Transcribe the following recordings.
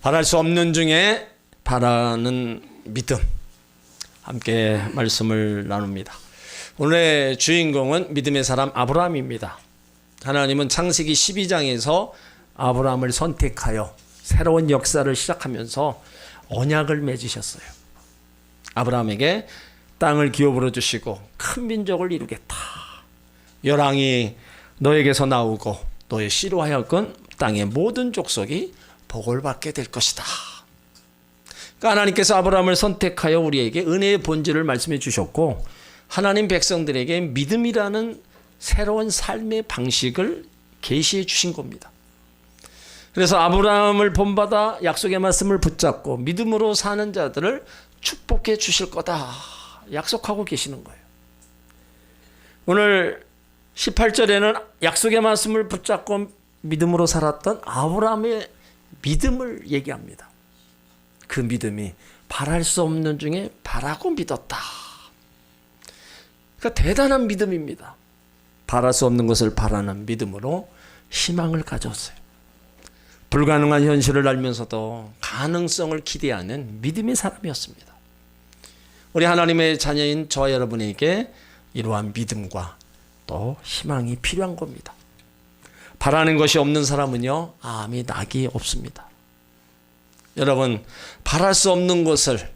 바랄 수 없는 중에 바라는 믿음, 함께 말씀을 나눕니다. 오늘의 주인공은 믿음의 사람 아브라함입니다. 하나님은 창세기 12장에서 아브라함을 선택하여 새로운 역사를 시작하면서 언약을 맺으셨어요. 아브라함에게 땅을 기업으로 주시고 큰 민족을 이루겠다. 열왕이 너에게서 나오고 너의 씨로 하여금 땅의 모든 족속이 복을 받게 될 것이다. 그러니까 하나님께서 아브라함을 선택하여 우리에게 은혜의 본질을 말씀해 주셨고, 하나님 백성들에게 믿음이라는 새로운 삶의 방식을 계시해 주신 겁니다. 그래서 아브라함을 본받아 약속의 말씀을 붙잡고 믿음으로 사는 자들을 축복해 주실 거다 약속하고 계시는 거예요. 오늘 18절에는 약속의 말씀을 붙잡고 믿음으로 살았던 아브라함의 믿음을 얘기합니다. 그 믿음이 바랄 수 없는 중에 바라고 믿었다. 그러니까 대단한 믿음입니다. 바랄 수 없는 것을 바라는 믿음으로 희망을 가졌어요. 불가능한 현실을 알면서도 가능성을 기대하는 믿음의 사람이었습니다. 우리 하나님의 자녀인 저와 여러분에게 이러한 믿음과 또 희망이 필요한 겁니다. 바라는 것이 없는 사람은요, 암이 낙이 없습니다. 여러분, 바랄 수 없는 것을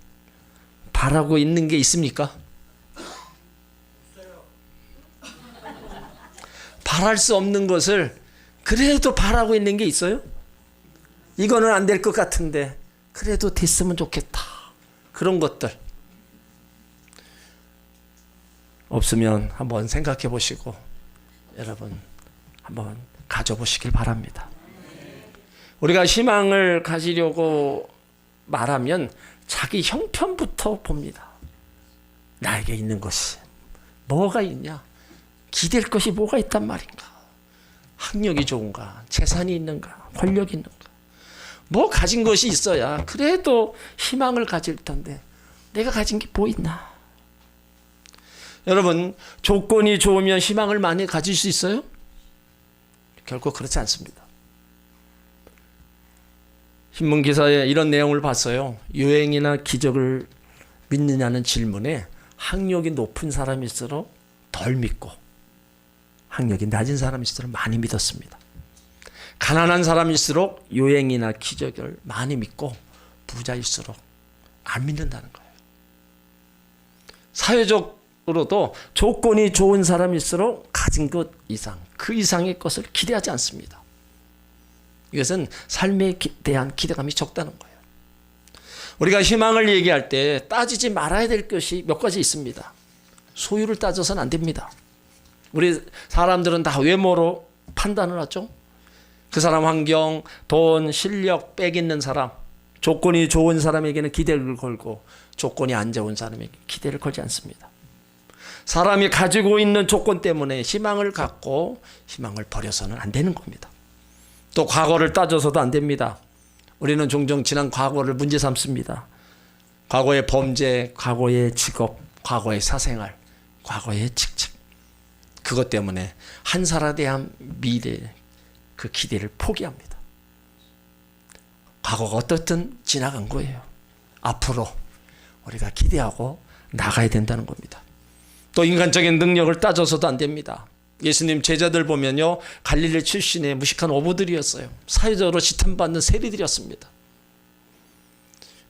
바라고 있는 게 있습니까? 바랄 수 없는 것을 그래도 바라고 있는 게 있어요? 이거는 안 될 것 같은데 그래도 됐으면 좋겠다. 그런 것들 없으면 한번 생각해 보시고 여러분 한번 가져보시길 바랍니다. 우리가 희망을 가지려고 말하면 자기 형편부터 봅니다. 나에게 있는 것이 뭐가 있냐? 기댈 것이 뭐가 있단 말인가? 학력이 좋은가? 재산이 있는가? 권력이 있는가? 뭐 가진 것이 있어야 그래도 희망을 가질 텐데 내가 가진 게 뭐 있나? 여러분, 조건이 좋으면 희망을 많이 가질 수 있어요? 결코 그렇지 않습니다. 신문 기사에 이런 내용을 봤어요. 유행이나 기적을 믿느냐는 질문에 학력이 높은 사람일수록 덜 믿고 학력이 낮은 사람일수록 많이 믿었습니다. 가난한 사람일수록 유행이나 기적을 많이 믿고 부자일수록 안 믿는다는 거예요. 사회적으로도 조건이 좋은 사람일수록 가진 것 이상, 그 이상의 것을 기대하지 않습니다. 이것은 삶에 대한 기대감이 적다는 거예요. 우리가 희망을 얘기할 때 따지지 말아야 될 것이 몇 가지 있습니다. 소유를 따져서는 안 됩니다. 우리 사람들은 다 외모로 판단을 하죠. 그 사람 환경, 돈, 실력, 빽 있는 사람, 조건이 좋은 사람에게는 기대를 걸고 조건이 안 좋은 사람에게 기대를 걸지 않습니다. 사람이 가지고 있는 조건 때문에 희망을 갖고 희망을 버려서는 안 되는 겁니다. 또 과거를 따져서도 안 됩니다. 우리는 종종 지난 과거를 문제 삼습니다. 과거의 범죄, 과거의 직업, 과거의 사생활, 과거의 직책. 그것 때문에 한 사람에 대한 미래, 그 기대를 포기합니다. 과거가 어떻든 지나간 거예요. 앞으로 우리가 기대하고 나가야 된다는 겁니다. 또 인간적인 능력을 따져서도 안 됩니다. 예수님 제자들 보면요, 갈릴리 출신의 무식한 어부들이었어요. 사회적으로 지탄받는 세리들이었습니다.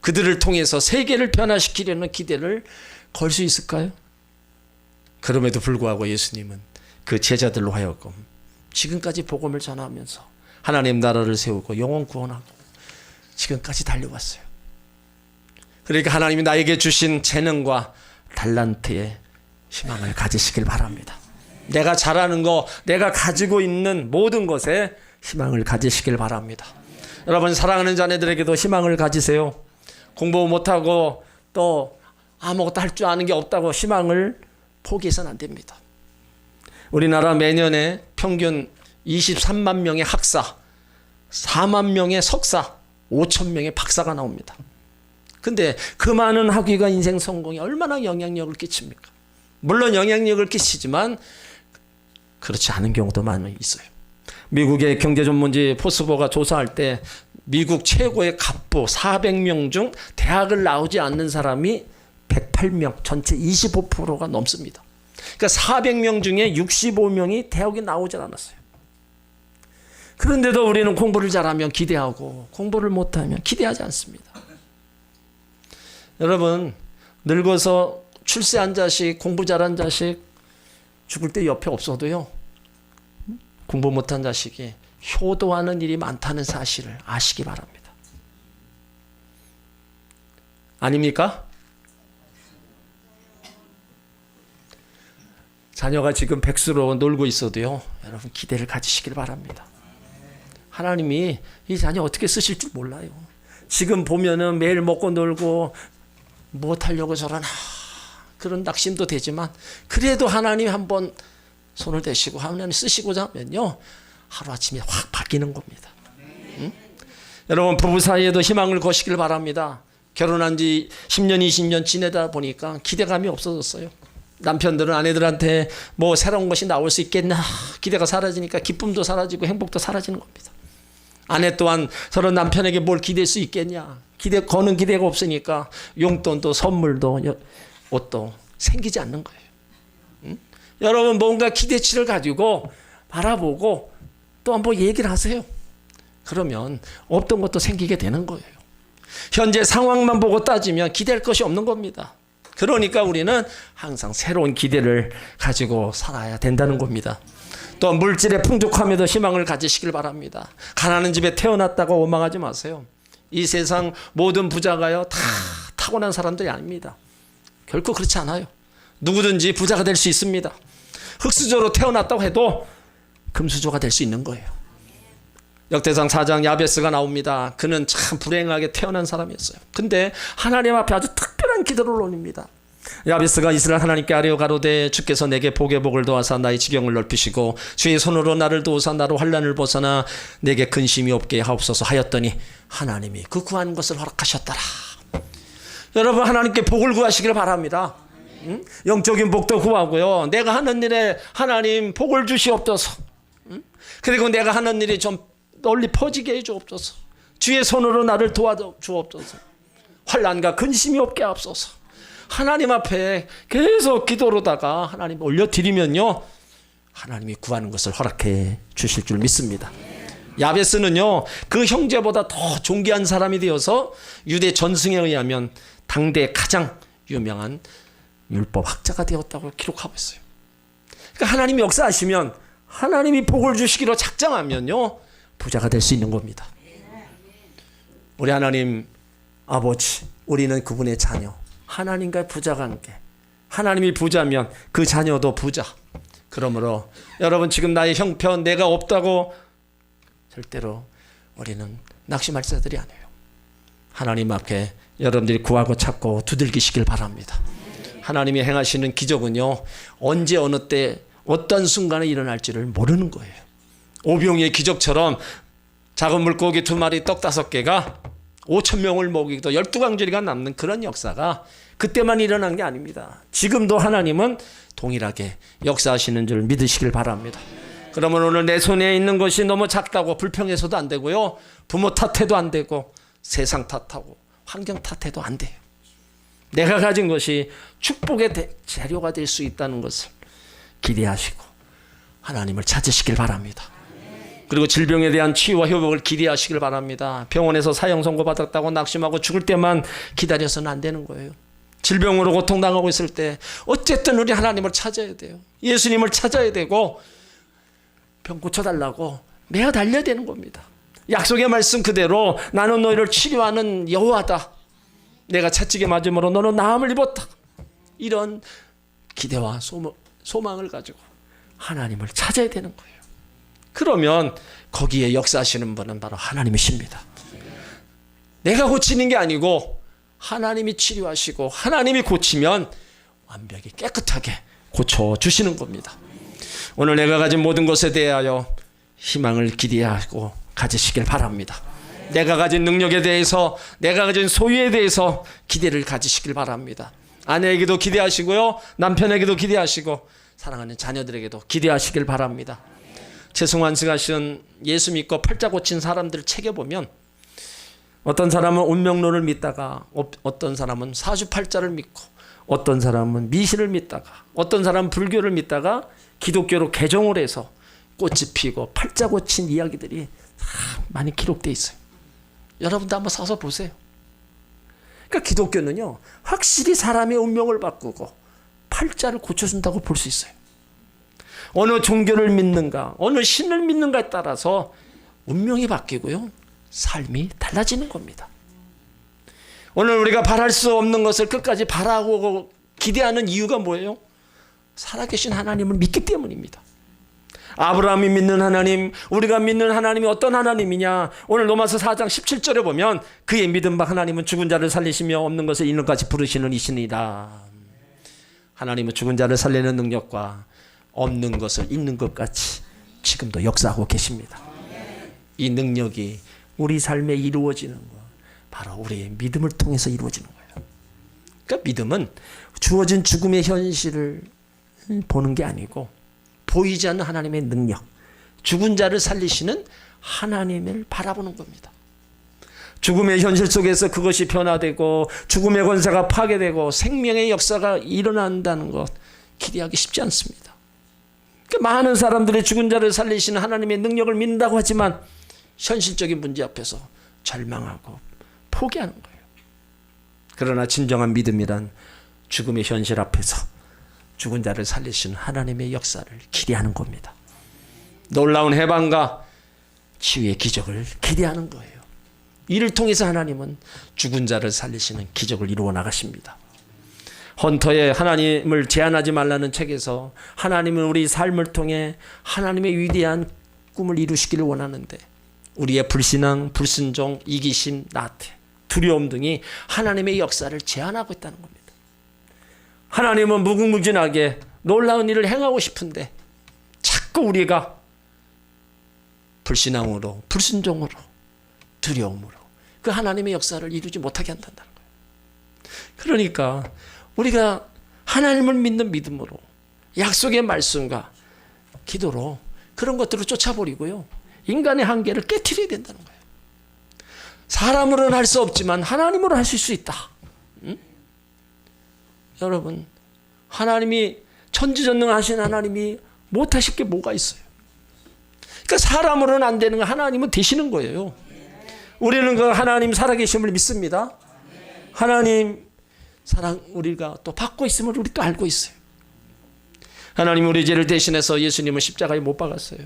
그들을 통해서 세계를 변화시키려는 기대를 걸 수 있을까요? 그럼에도 불구하고 예수님은 그 제자들로 하여금 지금까지 복음을 전하면서 하나님 나라를 세우고 영혼 구원하고 지금까지 달려왔어요. 그러니까 하나님이 나에게 주신 재능과 달란트에 희망을 가지시길 바랍니다. 내가 잘하는 거, 내가 가지고 있는 모든 것에 희망을 가지시길 바랍니다. 여러분, 사랑하는 자녀들에게도 희망을 가지세요. 공부 못하고 또 아무것도 할 줄 아는 게 없다고 희망을 포기해서는 안 됩니다. 우리나라 매년에 평균 23만 명의 학사, 4만 명의 석사, 5천 명의 박사가 나옵니다. 근데 그 많은 학위가 인생 성공에 얼마나 영향력을 끼칩니까? 물론 영향력을 끼치지만 그렇지 않은 경우도 많이 있어요. 미국의 경제전문지 포스버가 조사할 때 미국 최고의 갑부 400명 중 대학을 나오지 않는 사람이 108명, 전체 25%가 넘습니다. 그러니까 400명 중에 65명이 대학에 나오지 않았어요. 그런데도 우리는 공부를 잘하면 기대하고 공부를 못하면 기대하지 않습니다. 여러분, 늙어서 출세한 자식, 공부 잘한 자식 죽을 때 옆에 없어도요, 공부 못한 자식이 효도하는 일이 많다는 사실을 아시기 바랍니다. 아닙니까? 자녀가 지금 백수로 놀고 있어도요, 여러분 기대를 가지시길 바랍니다. 하나님이 이 자녀 어떻게 쓰실 줄 몰라요. 지금 보면은 매일 먹고 놀고 무엇하려고 저러나 그런 낙심도 되지만, 그래도 하나님 한번 손을 대시고 하나님 쓰시고자 하면요, 하루아침에 확 바뀌는 겁니다. 응? 여러분, 부부 사이에도 희망을 거시길 바랍니다. 결혼한 지 10년 20년 지내다 보니까 기대감이 없어졌어요. 남편들은 아내들한테 뭐 새로운 것이 나올 수 있겠나 기대가 사라지니까 기쁨도 사라지고 행복도 사라지는 겁니다. 아내 또한 저런 남편에게 뭘 기댈 수 있겠냐, 거는 기대가 없으니까 용돈도 선물도 옷도 생기지 않는 거예요. 응? 여러분, 뭔가 기대치를 가지고 바라보고 또 한번 얘기를 하세요. 그러면 없던 것도 생기게 되는 거예요. 현재 상황만 보고 따지면 기댈 것이 없는 겁니다. 그러니까 우리는 항상 새로운 기대를 가지고 살아야 된다는 겁니다. 또 물질의 풍족함에도 희망을 가지시길 바랍니다. 가난한 집에 태어났다고 원망하지 마세요. 이 세상 모든 부자가요, 다 타고난 사람들이 아닙니다. 결코 그렇지 않아요. 누구든지 부자가 될 수 있습니다. 흙수저로 태어났다고 해도 금수저가 될 수 있는 거예요. 역대상 4장 야베스가 나옵니다. 그는 참 불행하게 태어난 사람이었어요. 근데 하나님 앞에 아주 특별한 기도를 올립니다. 야베스가 이스라엘 하나님께 아뢰어 가로되, 주께서 내게 복의 복을 도와사 나의 지경을 넓히시고 주의 손으로 나를 도우사 나로 환난을 벗어나 내게 근심이 없게 하옵소서 하였더니 하나님이 그 구한 것을 허락하셨더라. 여러분, 하나님께 복을 구하시길 바랍니다. 응? 영적인 복도 구하고요, 내가 하는 일에 하나님 복을 주시옵소서. 응? 그리고 내가 하는 일이 좀 널리 퍼지게 해주옵소서. 주의 손으로 나를 도와주옵소서. 환난과 근심이 없게 하옵소서. 하나님 앞에 계속 기도로다가 하나님 올려드리면요, 하나님이 구하는 것을 허락해 주실 줄 믿습니다. 야베스는요, 그 형제보다 더 존귀한 사람이 되어서 유대 전승에 의하면 당대 가장 유명한 율법 학자가 되었다고 기록하고 있어요. 그러니까 하나님이 역사하시면, 하나님이 복을 주시기로 작정하면요, 부자가 될 수 있는 겁니다. 우리 하나님 아버지, 우리는 그분의 자녀, 하나님과의 부자 관계. 하나님이 부자면 그 자녀도 부자. 그러므로 여러분, 지금 나의 형편, 내가 없다고 절대로 우리는 낙심할 자들이 아니에요. 하나님 앞에 여러분들이 구하고 찾고 두들기시길 바랍니다. 하나님이 행하시는 기적은요, 언제 어느 때 어떤 순간에 일어날지를 모르는 거예요. 오병이의 기적처럼 작은 물고기 2마리 떡 5개가 5,000명을 먹이고 12강줄이가 남는 그런 역사가 그때만 일어난 게 아닙니다. 지금도 하나님은 동일하게 역사하시는 줄 믿으시길 바랍니다. 그러면 오늘 내 손에 있는 것이 너무 작다고 불평해서도 안 되고요, 부모 탓해도 안 되고 세상 탓하고 환경 탓해도 안 돼요. 내가 가진 것이 축복의 재료가 될 수 있다는 것을 기대하시고 하나님을 찾으시길 바랍니다. 그리고 질병에 대한 치유와 회복을 기대하시길 바랍니다. 병원에서 사형 선고 받았다고 낙심하고 죽을 때만 기다려서는 안 되는 거예요. 질병으로 고통당하고 있을 때 어쨌든 우리 하나님을 찾아야 돼요. 예수님을 찾아야 되고 병 고쳐달라고 매어 달려야 되는 겁니다. 약속의 말씀 그대로 나는 너희를 치료하는 여호와다. 내가 채찍에 맞음으로 너는 나음을 입었다. 이런 기대와 소망을 가지고 하나님을 찾아야 되는 거예요. 그러면 거기에 역사하시는 분은 바로 하나님이십니다. 내가 고치는 게 아니고 하나님이 치료하시고 하나님이 고치면 완벽히 깨끗하게 고쳐주시는 겁니다. 오늘 내가 가진 모든 것에 대하여 희망을 기대하고 가지시길 바랍니다. 내가 가진 능력에 대해서, 내가 가진 소유에 대해서 기대를 가지시길 바랍니다. 아내에게도 기대하시고요, 남편에게도 기대하시고 사랑하는 자녀들에게도 기대하시길 바랍니다. 최승환 씨가 쓴 예수 믿고 팔자 고친 사람들 책에 보면 어떤 사람은 운명론을 믿다가 어떤 사람은 사주팔자를 믿고 어떤 사람은 미신을 믿다가 어떤 사람은 불교를 믿다가 기독교로 개종을 해서 꽃이 피고 팔자 고친 이야기들이 많이 기록되어 있어요. 여러분도 한번 사서 보세요. 그러니까 기독교는요, 확실히 사람의 운명을 바꾸고 팔자를 고쳐준다고 볼 수 있어요. 어느 종교를 믿는가, 어느 신을 믿는가에 따라서 운명이 바뀌고요, 삶이 달라지는 겁니다. 오늘 우리가 바랄 수 없는 것을 끝까지 바라고 기대하는 이유가 뭐예요? 살아계신 하나님을 믿기 때문입니다. 아브라함이 믿는 하나님, 우리가 믿는 하나님이 어떤 하나님이냐? 오늘 로마서 4장 17절에 보면 그의 믿음 바 하나님은 죽은 자를 살리시며 없는 것을 있는 것까지 부르시는 이시니라. 하나님은 죽은 자를 살리는 능력과 없는 것을 있는 것 같이 지금도 역사하고 계십니다. 이 능력이 우리 삶에 이루어지는 것, 바로 우리의 믿음을 통해서 이루어지는 거예요. 그러니까 믿음은 주어진 죽음의 현실을 보는 게 아니고 보이지 않는 하나님의 능력, 죽은 자를 살리시는 하나님을 바라보는 겁니다. 죽음의 현실 속에서 그것이 변화되고 죽음의 권세가 파괴되고 생명의 역사가 일어난다는 것 기대하기 쉽지 않습니다. 그러니까 많은 사람들이 죽은 자를 살리시는 하나님의 능력을 믿는다고 하지만 현실적인 문제 앞에서 절망하고 포기하는 거예요. 그러나 진정한 믿음이란 죽음의 현실 앞에서 죽은 자를 살리시는 하나님의 역사를 기대하는 겁니다. 놀라운 해방과 치유의 기적을 기대하는 거예요. 이를 통해서 하나님은 죽은 자를 살리시는 기적을 이루어 나가십니다. 헌터의 하나님을 제한하지 말라는 책에서 하나님은 우리 삶을 통해 하나님의 위대한 꿈을 이루시기를 원하는데 우리의 불신앙, 불순종, 이기심, 나태, 두려움 등이 하나님의 역사를 제한하고 있다는 겁니다. 하나님은 무궁무진하게 놀라운 일을 행하고 싶은데 자꾸 우리가 불신앙으로, 불순종으로, 두려움으로 그 하나님의 역사를 이루지 못하게 한다는 거예요. 그러니까 우리가 하나님을 믿는 믿음으로 약속의 말씀과 기도로 그런 것들을 쫓아버리고요, 인간의 한계를 깨트려야 된다는 거예요. 사람으로는 할 수 없지만 하나님으로 하실 수 있다. 여러분, 하나님이 천지전능하신 하나님이 못하실 게 뭐가 있어요? 그러니까 사람으로는 안 되는 거 하나님은 되시는 거예요. 우리는 그 하나님 살아계심을 믿습니다. 하나님 사랑 우리가 또 받고 있음을 우리 또 알고 있어요. 하나님 우리 죄를 대신해서 예수님을 십자가에 못 박았어요.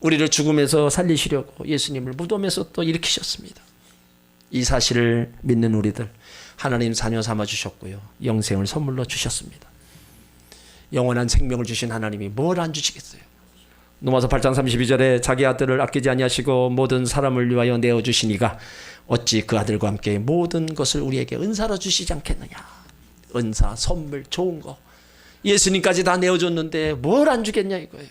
우리를 죽음에서 살리시려고 예수님을 무덤에서 또 일으키셨습니다. 이 사실을 믿는 우리들 하나님 자녀 삼아 주셨고요, 영생을 선물로 주셨습니다. 영원한 생명을 주신 하나님이 뭘 안 주시겠어요? 로마서 8장 32절에 자기 아들을 아끼지 아니하시고 모든 사람을 위하여 내어주시니가 어찌 그 아들과 함께 모든 것을 우리에게 은사로 주시지 않겠느냐. 은사, 선물, 좋은 거 예수님까지 다 내어줬는데 뭘 안 주겠냐 이거예요.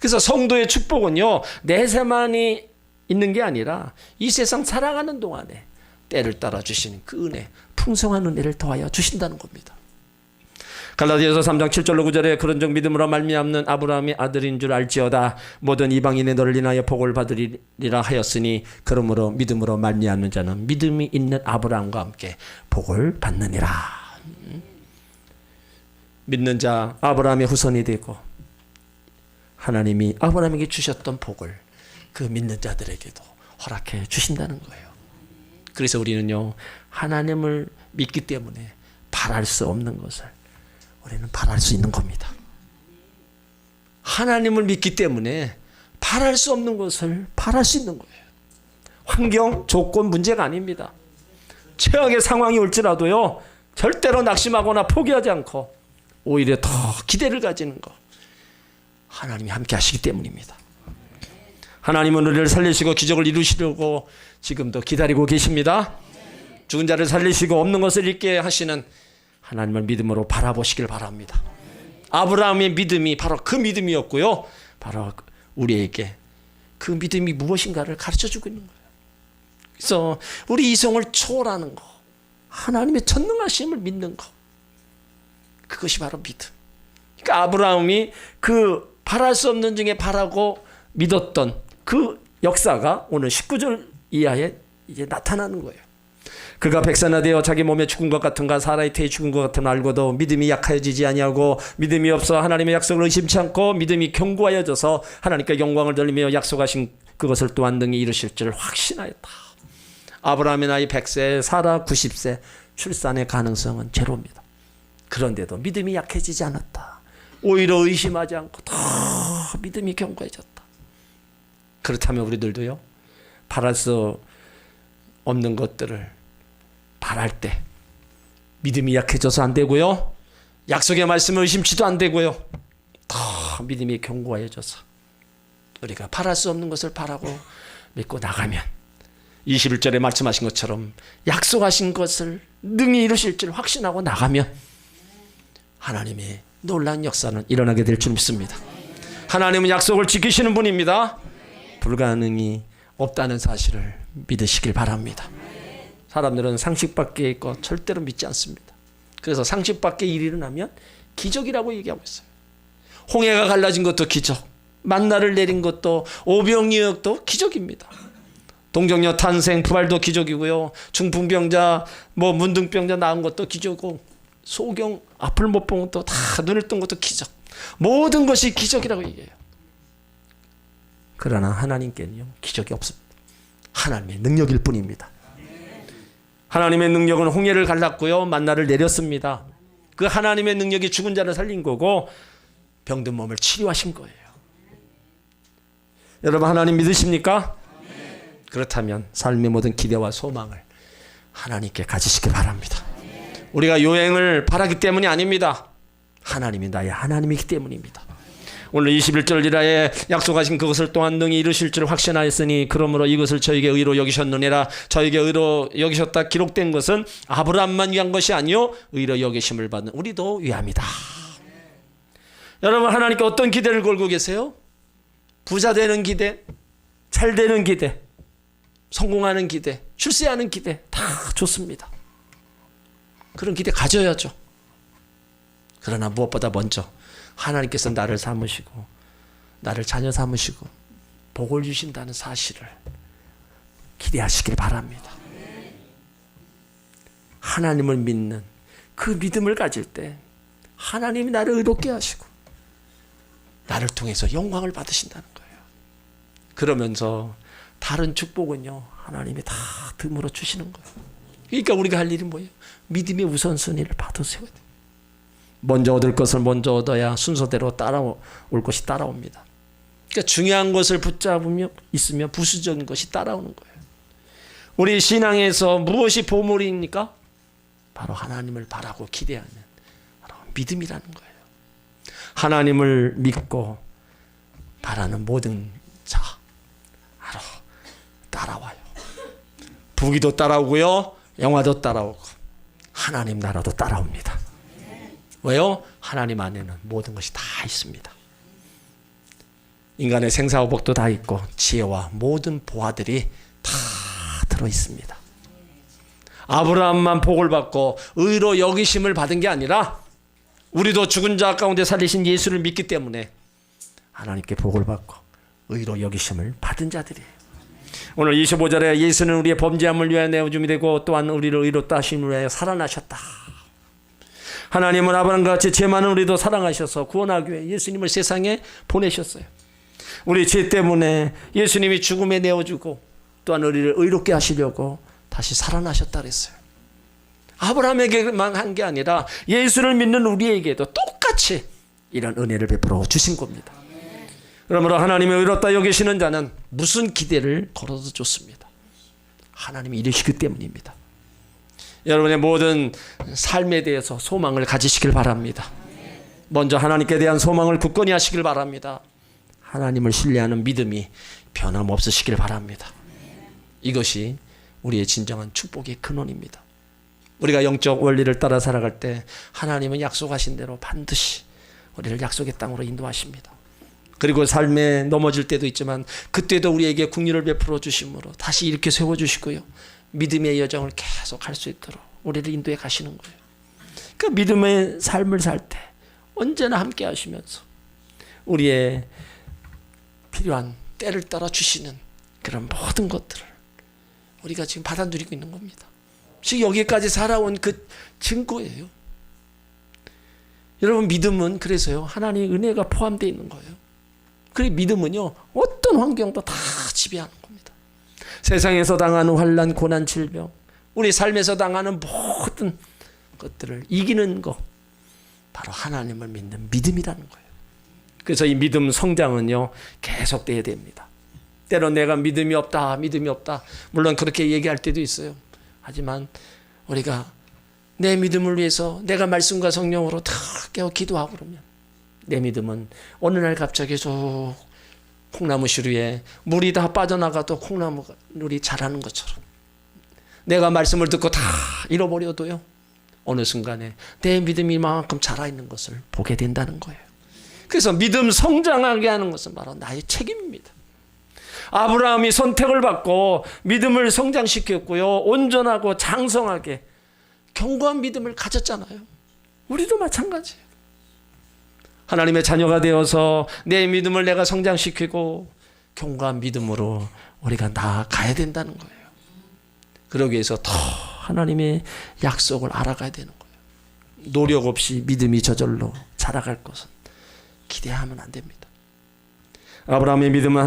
그래서 성도의 축복은요, 내세만이 있는 게 아니라 이 세상 살아가는 동안에 때를 따라 주시는 그 은혜, 풍성한 은혜를 더하여 주신다는 겁니다. 갈라디아서 3장 7절로 9절에 그런즉 믿음으로 말미암는 아브라함의 아들인 줄 알지어다. 모든 이방인의 너를 인하여 복을 받으리라 하였으니 그러므로 믿음으로 말미암는 자는 믿음이 있는 아브라함과 함께 복을 받느니라. 믿는 자 아브라함의 후손이 되고 하나님이 아브라함에게 주셨던 복을 그 믿는 자들에게도 허락해 주신다는 거예요. 그래서 우리는요, 하나님을 믿기 때문에 바랄 수 없는 것을 우리는 바랄 수 있는 겁니다. 하나님을 믿기 때문에 바랄 수 없는 것을 바랄 수 있는 거예요. 환경, 조건 문제가 아닙니다. 최악의 상황이 올지라도요, 절대로 낙심하거나 포기하지 않고 오히려 더 기대를 가지는 것, 하나님이 함께 하시기 때문입니다. 하나님은 우리를 살리시고 기적을 이루시려고 지금도 기다리고 계십니다. 죽은 자를 살리시고 없는 것을 있게 하시는 하나님을 믿음으로 바라보시길 바랍니다. 아브라함의 믿음이 바로 그 믿음이었고요, 바로 우리에게 그 믿음이 무엇인가를 가르쳐주고 있는 거예요. 그래서 우리 이성을 초월하는 거, 하나님의 전능하심을 믿는 거, 그것이 바로 믿음. 그러니까 아브라함이 그 바랄 수 없는 중에 바라고 믿었던 그 역사가 오늘 19절 이하에 이제 나타나는 거예요. 그가 백사나 되어 자기 몸에 죽은 것 같은가 사라의 태에 죽은 것 같은 알고도 믿음이 약해지지 아니하고 믿음이 없어 하나님의 약속을 의심치 않고 믿음이 견고하여져서 하나님께 영광을 돌리며 약속하신 그것을 또한 능히 이루실 줄 확신하였다. 아브라함의 나이 100세, 사라 90세, 출산의 가능성은 제로입니다. 그런데도 믿음이 약해지지 않았다. 오히려 의심하지 않고 더 믿음이 견고해졌다. 그렇다면 우리들도요, 바랄 수 없는 것들을 바랄 때 믿음이 약해져서 안 되고요, 약속의 말씀을 의심치도 안 되고요, 더 믿음이 견고해져서 우리가 바랄 수 없는 것을 바라고 믿고 나가면 21절에 말씀하신 것처럼 약속하신 것을 능히 이루실 줄 확신하고 나가면 하나님의 놀라운 역사는 일어나게 될 줄 믿습니다. 하나님은 약속을 지키시는 분입니다. 불가능이 없다는 사실을 믿으시길 바랍니다. 사람들은 상식 밖에 있고 절대로 믿지 않습니다. 그래서 상식 밖에 일이 일어나면 기적이라고 얘기하고 있어요. 홍해가 갈라진 것도 기적, 만나를 내린 것도, 오병이어도 기적입니다. 동정녀 탄생, 부활도 기적이고요. 중풍병자, 문둥병자 나은 것도 기적이고, 소경 앞을 못 본 것도, 다 눈을 뜬 것도 기적. 모든 것이 기적이라고 얘기해요. 그러나 하나님께는요, 기적이 없습니다. 하나님의 능력일 뿐입니다. 하나님의 능력은 홍해를 갈랐고요, 만나를 내렸습니다. 그 하나님의 능력이 죽은 자를 살린 거고 병든 몸을 치료하신 거예요. 여러분, 하나님 믿으십니까? 그렇다면 삶의 모든 기대와 소망을 하나님께 가지시기 바랍니다. 우리가 요행을 바라기 때문이 아닙니다. 하나님이 나의 하나님이기 때문입니다. 오늘 21절 이하에 약속하신 그것을 또한 능히 이루실 줄 확신하였으니 그러므로 이것을 저에게 의로 여기셨느니라. 저에게 의로 여기셨다 기록된 것은 아브라함만 위한 것이 아니요 의로 여기심을 받는 우리도 위함이다. 여러분, 하나님께 어떤 기대를 걸고 계세요? 부자 되는 기대, 잘 되는 기대, 성공하는 기대, 출세하는 기대, 다 좋습니다. 그런 기대 가져야죠. 그러나 무엇보다 먼저 하나님께서 나를 삼으시고 나를 자녀 삼으시고 복을 주신다는 사실을 기대하시길 바랍니다. 하나님을 믿는 그 믿음을 가질 때 하나님이 나를 의롭게 하시고 나를 통해서 영광을 받으신다는 거예요. 그러면서 다른 축복은요, 하나님이 다 덤으로 주시는 거예요. 그러니까 우리가 할 일이 뭐예요? 믿음의 우선순위를 받으세요. 먼저 얻을 것을 먼저 얻어야 순서대로 따라올 것이 따라옵니다. 그러니까 중요한 것을 붙잡으며 있으면 부수적인 것이 따라오는 거예요. 우리 신앙에서 무엇이 보물입니까? 바로 하나님을 바라고 기대하는 바로 믿음이라는 거예요. 하나님을 믿고 바라는 모든 자 바로 따라와요. 부귀도 따라오고요, 영화도 따라오고 하나님 나라도 따라옵니다. 왜요? 하나님 안에는 모든 것이 다 있습니다. 인간의 생사호복도 다 있고 지혜와 모든 보화들이 다 들어있습니다. 아브라함만 복을 받고 의로 여기심을 받은 게 아니라 우리도 죽은 자 가운데 살리신 예수를 믿기 때문에 하나님께 복을 받고 의로 여기심을 받은 자들이에요. 오늘 25절에 예수는 우리의 범죄함을 위하여 내어줌이 되고 또한 우리를 의롭다 하심을 위하여 살아나셨다. 하나님은 아브라함과 같이 죄 많은 우리도 사랑하셔서 구원하기 위해 예수님을 세상에 보내셨어요. 우리 죄 때문에 예수님이 죽음에 내어주고 또한 우리를 의롭게 하시려고 다시 살아나셨다 그랬어요. 아브라함에게만 한 게 아니라 예수를 믿는 우리에게도 똑같이 이런 은혜를 베풀어 주신 겁니다. 그러므로 하나님의 의롭다 여기시는 자는 무슨 기대를 걸어도 좋습니다. 하나님이 이루시기 때문입니다. 여러분의 모든 삶에 대해서 소망을 가지시길 바랍니다. 먼저 하나님께 대한 소망을 굳건히 하시길 바랍니다. 하나님을 신뢰하는 믿음이 변함없으시길 바랍니다. 이것이 우리의 진정한 축복의 근원입니다. 우리가 영적 원리를 따라 살아갈 때 하나님은 약속하신 대로 반드시 우리를 약속의 땅으로 인도하십니다. 그리고 삶에 넘어질 때도 있지만 그때도 우리에게 긍휼을 베풀어 주심으로 다시 이렇게 세워주시고요, 믿음의 여정을 계속 할 수 있도록 우리를 인도해 가시는 거예요. 그 믿음의 삶을 살 때 언제나 함께 하시면서 우리의 필요한 때를 따라 주시는 그런 모든 것들을 우리가 지금 받아 누리고 있는 겁니다. 지금 여기까지 살아온 그 증거예요. 여러분, 믿음은 그래서요, 하나님의 은혜가 포함되어 있는 거예요. 그리고 믿음은요, 어떤 환경도 다 지배하는 겁니다. 세상에서 당하는 환난, 고난, 질병, 우리 삶에서 당하는 모든 것들을 이기는 것, 바로 하나님을 믿는 믿음이라는 거예요. 그래서 이 믿음 성장은요, 계속돼야 됩니다. 때론 내가 믿음이 없다, 믿음이 없다, 물론 그렇게 얘기할 때도 있어요. 하지만 우리가 내 믿음을 위해서 내가 말씀과 성령으로 다 깨어 기도하고 그러면 내 믿음은 어느 날 갑자기 쭉 콩나무 시루에 물이 다 빠져나가도 콩나물이 자라는 것처럼 내가 말씀을 듣고 다 잃어버려도요, 어느 순간에 내 믿음이 이만큼 자라있는 것을 보게 된다는 거예요. 그래서 믿음 성장하게 하는 것은 바로 나의 책임입니다. 아브라함이 선택을 받고 믿음을 성장시켰고요, 온전하고 장성하게 견고한 믿음을 가졌잖아요. 우리도 마찬가지예요. 하나님의 자녀가 되어서 내 믿음을 내가 성장시키고 견고한 믿음으로 우리가 나아가야 된다는 거예요. 그러기 위해서 더 하나님의 약속을 알아가야 되는 거예요. 노력 없이 믿음이 저절로 자라갈 것은 기대하면 안 됩니다. 아브라함의 믿음은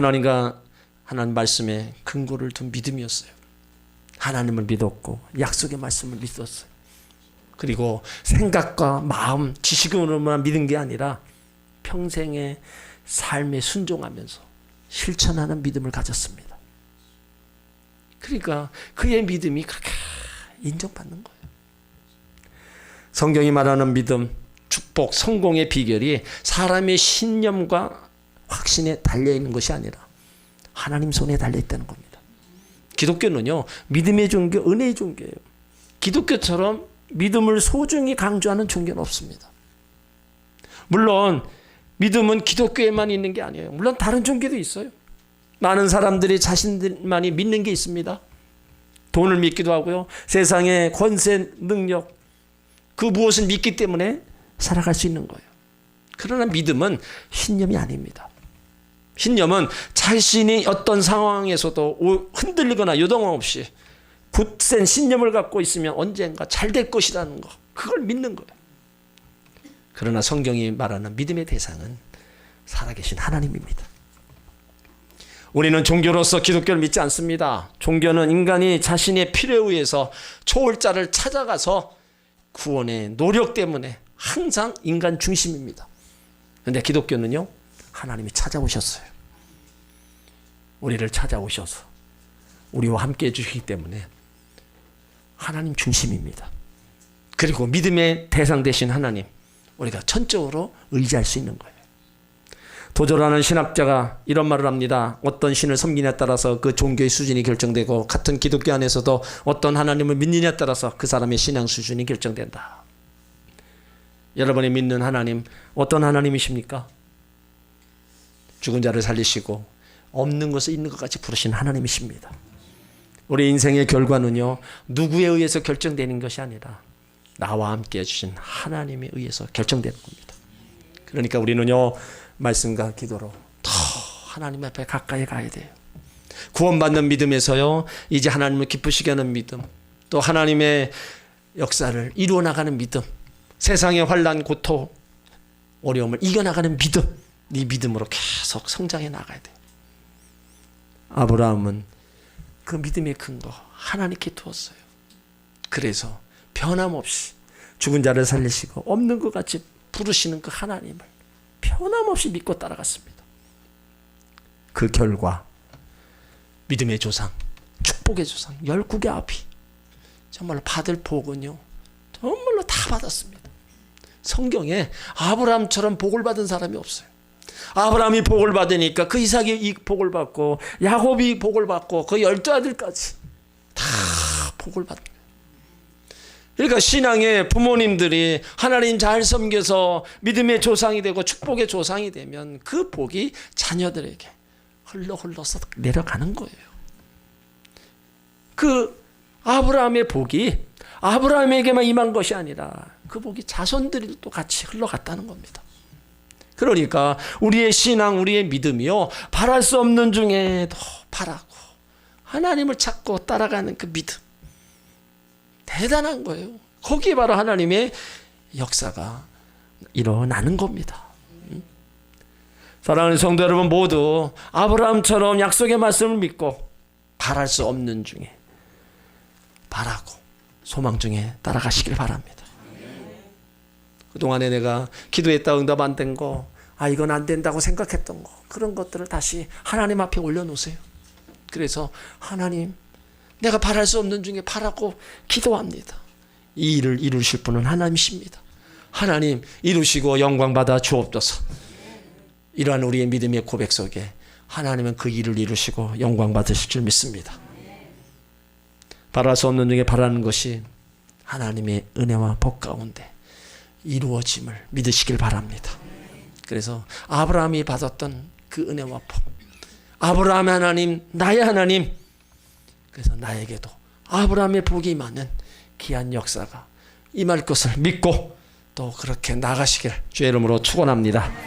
하나님 말씀에 근거를 둔 믿음이었어요. 하나님을 믿었고 약속의 말씀을 믿었어요. 그리고 생각과 마음, 지식으로만 믿은 게 아니라 평생의 삶에 순종하면서 실천하는 믿음을 가졌습니다. 그러니까 그의 믿음이 그렇게 인정받는 거예요. 성경이 말하는 믿음, 축복, 성공의 비결이 사람의 신념과 확신에 달려있는 것이 아니라 하나님 손에 달려있다는 겁니다. 기독교는요, 믿음의 종교, 은혜의 종교예요. 기독교처럼 믿음을 소중히 강조하는 종교는 없습니다. 물론 믿음은 기독교에만 있는 게 아니에요. 물론 다른 종교도 있어요. 많은 사람들이 자신들만이 믿는 게 있습니다. 돈을 믿기도 하고요, 세상의 권세, 능력, 그 무엇을 믿기 때문에 살아갈 수 있는 거예요. 그러나 믿음은 신념이 아닙니다. 신념은 자신이 어떤 상황에서도 흔들리거나 요동함 없이 굳센 신념을 갖고 있으면 언젠가 잘 될 것이라는 거, 그걸 믿는 거예요. 그러나 성경이 말하는 믿음의 대상은 살아계신 하나님입니다. 우리는 종교로서 기독교를 믿지 않습니다. 종교는 인간이 자신의 필요에 의해서 초월자를 찾아가서 구원의 노력 때문에 항상 인간 중심입니다. 그런데 기독교는요, 하나님이 찾아오셨어요. 우리를 찾아오셔서 우리와 함께 해주시기 때문에 하나님 중심입니다. 그리고 믿음의 대상 되신 하나님, 우리가 전적으로 의지할 수 있는 거예요. 도저라는 신학자가 이런 말을 합니다. 어떤 신을 섬기냐에 따라서 그 종교의 수준이 결정되고, 같은 기독교 안에서도 어떤 하나님을 믿느냐에 따라서 그 사람의 신앙 수준이 결정된다. 여러분이 믿는 하나님, 어떤 하나님이십니까? 죽은 자를 살리시고 없는 것을 있는 것 같이 부르신 하나님이십니다. 우리 인생의 결과는요, 누구에 의해서 결정되는 것이 아니라 나와 함께 해주신 하나님에 의해서 결정되는 겁니다. 그러니까 우리는요, 말씀과 기도로 더 하나님 앞에 가까이 가야 돼요. 구원받는 믿음에서요, 이제 하나님을 기쁘시게 하는 믿음, 또 하나님의 역사를 이루어 나가는 믿음, 세상의 환난, 고통, 어려움을 이겨나가는 믿음, 이 믿음으로 계속 성장해 나가야 돼요. 아브라함은 그 믿음의 근거 하나님께 두었어요. 그래서 변함없이 죽은 자를 살리시고 없는 것 같이 부르시는 그 하나님을 변함없이 믿고 따라갔습니다. 그 결과 믿음의 조상, 축복의 조상, 12개 아비, 정말로 받을 복은요, 정말로 다 받았습니다. 성경에 아브라함처럼 복을 받은 사람이 없어요. 아브라함이 복을 받으니까 그 이삭이 이 복을 받고, 야곱이 복을 받고, 그 12아들까지 다 복을 받는 거예요. 그러니까 신앙의 부모님들이 하나님 잘 섬겨서 믿음의 조상이 되고 축복의 조상이 되면 그 복이 자녀들에게 흘러서 내려가는 거예요. 그 아브라함의 복이 아브라함에게만 임한 것이 아니라 그 복이 자손들도 같이 흘러갔다는 겁니다. 그러니까 우리의 신앙, 우리의 믿음이요, 바랄 수 없는 중에도 바라고 하나님을 찾고 따라가는 그 믿음. 대단한 거예요. 거기에 바로 하나님의 역사가 일어나는 겁니다. 사랑하는 성도 여러분, 모두 아브라함처럼 약속의 말씀을 믿고 바랄 수 없는 중에 바라고 소망 중에 따라가시길 바랍니다. 그동안에 내가 기도했다 응답 안 된 거, 이건 안 된다고 생각했던 거, 그런 것들을 다시 하나님 앞에 올려놓으세요. 그래서 하나님, 내가 바랄 수 없는 중에 바라고 기도합니다. 이 일을 이루실 분은 하나님이십니다. 하나님 이루시고 영광 받아 주옵소서. 이러한 우리의 믿음의 고백 속에 하나님은 그 일을 이루시고 영광 받으실 줄 믿습니다. 바랄 수 없는 중에 바라는 것이 하나님의 은혜와 복 가운데 이루어짐을 믿으시길 바랍니다. 그래서 아브라함이 받았던 그 은혜와 복, 아브라함의 하나님, 나의 하나님, 그래서 나에게도 아브라함의 복이 임하는 귀한 역사가 임할 것을 믿고 또 그렇게 나가시길 주의 이름으로 축원합니다.